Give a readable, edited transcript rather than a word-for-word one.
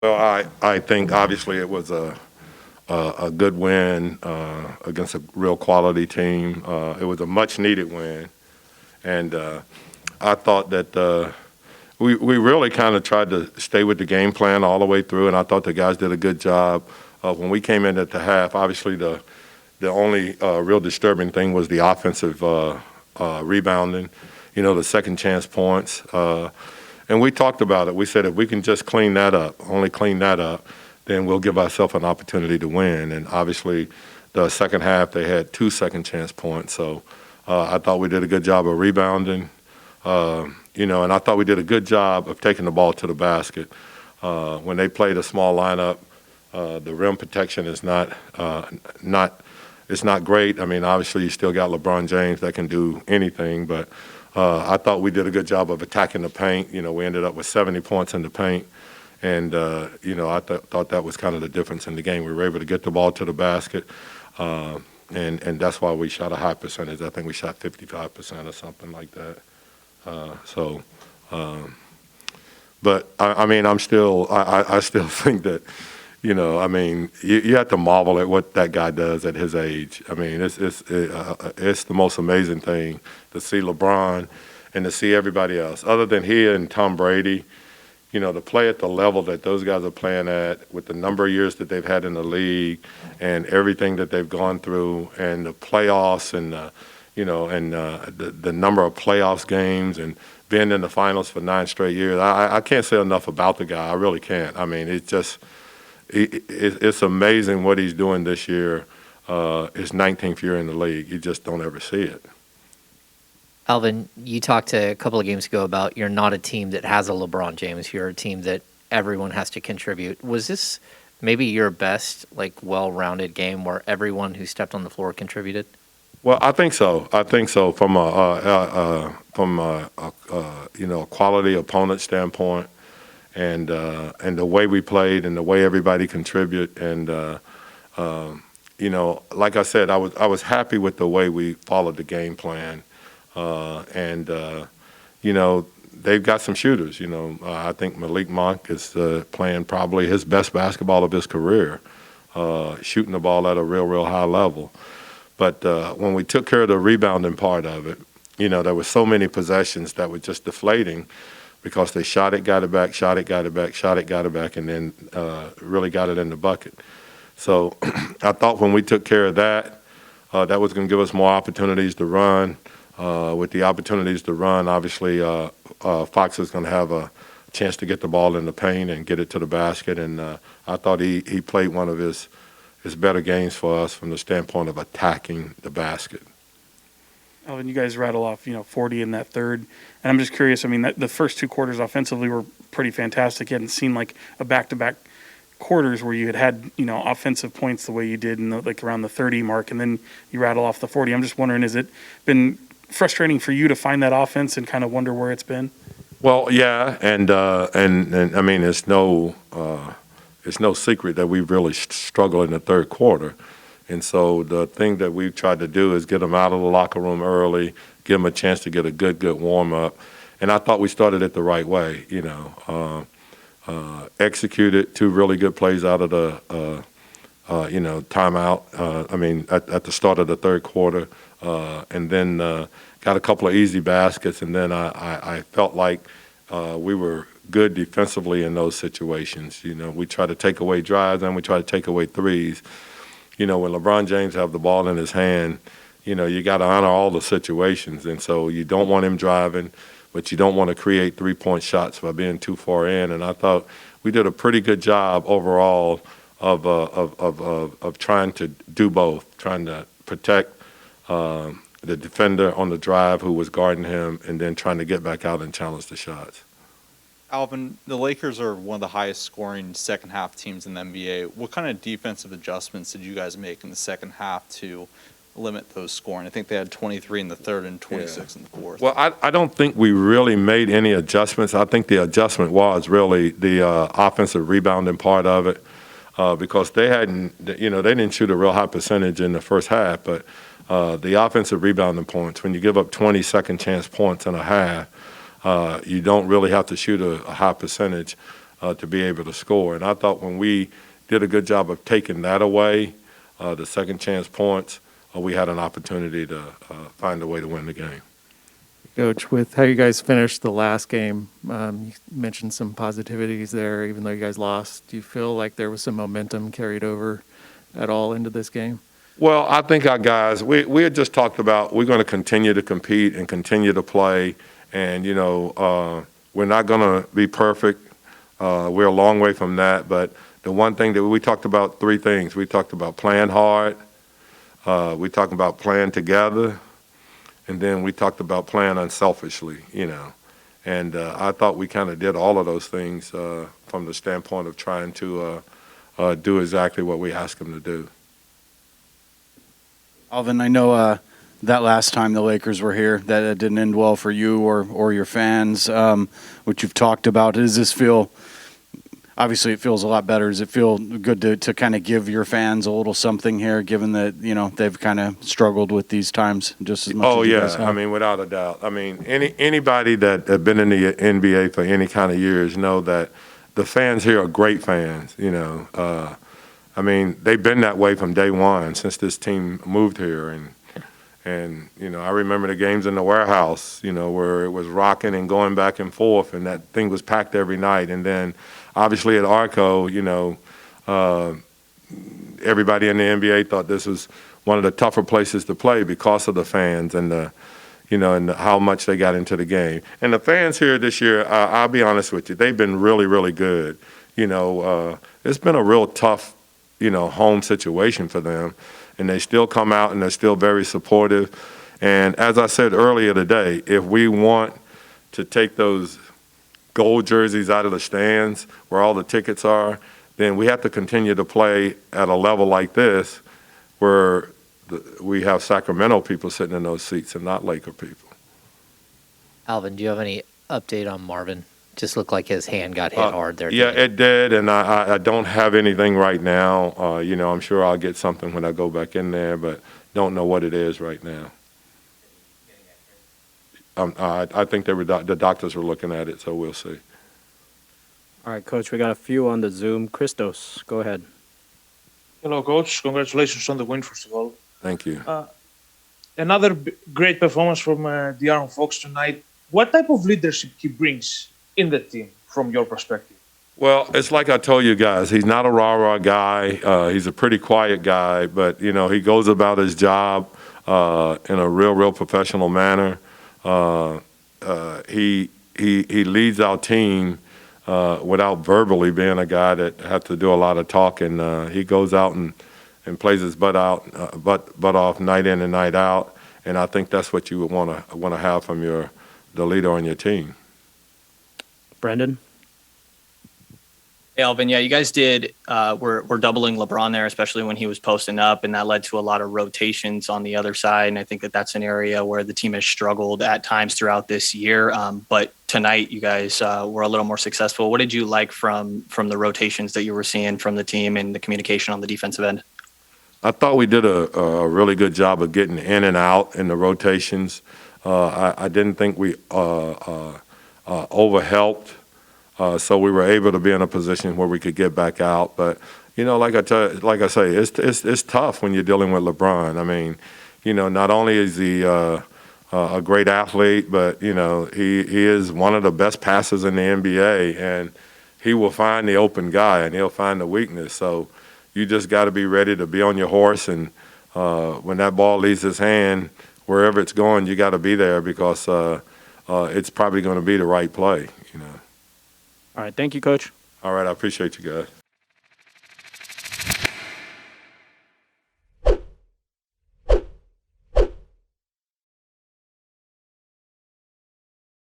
Well, I think obviously it was a good win against a real quality team. It was a much needed win, and I thought that we really kind of tried to stay with the game plan all the way through, and I thought the guys did a good job. When we came in at the half, obviously the only real disturbing thing was the offensive rebounding, the second chance points. And we talked about it. We said if we can just clean that up, only clean that up, then we'll give ourselves an opportunity to win. And obviously, the second half, they had two second chance points. So I thought we did a good job of rebounding, and I thought we did a good job of taking the ball to the basket. When they played a small lineup, the rim protection is it's not great. I mean, obviously, you still got LeBron James that can do anything, but I thought we did a good job of attacking the paint. We ended up with 70 points in the paint, and I thought that was kind of the difference in the game. We were able to get the ball to the basket, and that's why we shot a high percentage. I think we shot 55% or something like that. But I mean, I still think that. I mean, you have to marvel at what that guy does at his age. I mean, it's the most amazing thing to see LeBron and to see everybody else, other than he and Tom Brady, to play at the level that those guys are playing at with the number of years that they've had in the league and everything that they've gone through and the playoffs and, the number of playoffs games and being in the finals for 9 straight years. I can't say enough about the guy. I really can't. I mean, it's amazing what he's doing this year. His 19th year in the league. You just don't ever see it. Alvin, you talked a couple of games ago about you're not a team that has a LeBron James. You're a team that everyone has to contribute. Was this maybe your best, well-rounded game where everyone who stepped on the floor contributed? Well, I think so. From a quality opponent standpoint. And the way we played and the way everybody contributed and like I said, I was happy with the way we followed the game plan, they've got some shooters. I think Malik Monk is playing probably his best basketball of his career, shooting the ball at a real high level. But when we took care of the rebounding part of it, there were so many possessions that were just deflating. Because they shot it, got it back, shot it, got it back, shot it, got it back, and then really got it in the bucket. So I thought when we took care of that, that was going to give us more opportunities to run. With the opportunities to run, obviously, Fox is going to have a chance to get the ball in the paint and get it to the basket. And I thought he played one of his better games for us from the standpoint of attacking the basket. Alvin, you guys rattle off, 40 in that third. And I'm just curious, I mean, the first 2 quarters offensively were pretty fantastic. You hadn't seen a back-to-back quarters where you had offensive points the way you did in around the 30 mark, and then you rattle off the 40. I'm just wondering, has it been frustrating for you to find that offense and kind of wonder where it's been? Well, yeah, and I mean, it's no secret that we really struggled in the third quarter. And so the thing that we've tried to do is get them out of the locker room early, give them a chance to get a good warm-up. And I thought we started it the right way, executed 2 really good plays out of the, timeout, at the start of the third quarter, and then got a couple of easy baskets. And then I felt like we were good defensively in those situations. We try to take away drives and we try to take away threes. When LeBron James have the ball in his hand, you got to honor all the situations. And so you don't want him driving, but you don't want to create 3-point shots by being too far in. And I thought we did a pretty good job overall of trying to do both, trying to protect the defender on the drive who was guarding him and then trying to get back out and challenge the shots. Alvin, the Lakers are one of the highest scoring second half teams in the NBA. What kind of defensive adjustments did you guys make in the second half to limit those scoring? I think they had 23 in the third and 26 in the fourth. Well, I don't think we really made any adjustments. I think the adjustment was really the offensive rebounding part of it because they didn't shoot a real high percentage in the first half, but the offensive rebounding points, when you give up 20 second chance points in a half, you don't really have to shoot a high percentage. to be able to score. And I thought when we did a good job of taking that away, the second chance points, we had an opportunity to find a way to win the game. Coach, with how you guys finished the last game, you mentioned some positivities there, even though you guys lost. Do you feel like there was some momentum carried over at all into this game? Well, I think our guys, we had just talked about we're going to continue to compete and continue to play. And, we're not going to be perfect. We're a long way from that. But the one thing that we talked about, three things. We talked about playing hard. We talked about playing together. And then we talked about playing unselfishly, And I thought we kind of did all of those things from the standpoint of trying to do exactly what we asked them to do. Alvin, I know that last time the Lakers were here, that it didn't end well for you or your fans, which you've talked about. Does this feel, obviously it feels a lot better. Does it feel good to kind of give your fans a little something here, given that, they've kind of struggled with these times just as much as you guys have? I mean, without a doubt. I mean, anybody that have been in the NBA for any kind of years know that the fans here are great fans, I mean, they've been that way from day one since this team moved here. And I remember the games in the warehouse, where it was rocking and going back and forth, and that thing was packed every night. And then, obviously, at Arco, everybody in the NBA thought this was one of the tougher places to play because of the fans and and how much they got into the game. And the fans here this year, I'll be honest with you, they've been really, really good. It's been a real tough home situation for them, and they still come out and they're still very supportive. And as I said earlier today, if we want to take those gold jerseys out of the stands where all the tickets are, then we have to continue to play at a level like this where we have Sacramento people sitting in those seats and not Laker people. Alvin, do you have any update on Marvin? Just looked like his hand got hit hard there. Yeah, it did, and I don't have anything right now. I'm sure I'll get something when I go back in there, but don't know what it is right now. I think the doctors were looking at it, so we'll see. All right, Coach, we got a few on the Zoom. Christos, go ahead. Hello, Coach. Congratulations on the win, first of all. Thank you. Another great performance from De'Aaron Fox tonight. What type of leadership he brings in the team from your perspective? Well, it's like I told you guys. He's not a rah-rah guy. He's a pretty quiet guy, but, he goes about his job in a real professional manner. He leads our team without verbally being a guy that has to do a lot of talking. He goes out and plays his butt off night in and night out, and I think that's what you would want to have from the leader on your team. Brendan? Hey, Alvin, yeah, you guys did. We're doubling LeBron there, especially when he was posting up, and that led to a lot of rotations on the other side. And I think that's an area where the team has struggled at times throughout this year. But tonight, you guys were a little more successful. What did you like from the rotations that you were seeing from the team and the communication on the defensive end? I thought we did a really good job of getting in and out in the rotations. I didn't think we overhelped. So we were able to be in a position where we could get back out. But, like I say, it's tough when you're dealing with LeBron. I mean, not only is he a great athlete, but, he is one of the best passers in the NBA. And he will find the open guy and he'll find the weakness. So you just got to be ready to be on your horse. And when that ball leaves his hand, wherever it's going, you got to be there because it's probably going to be the right play, All right, thank you, Coach. All right, I appreciate you guys.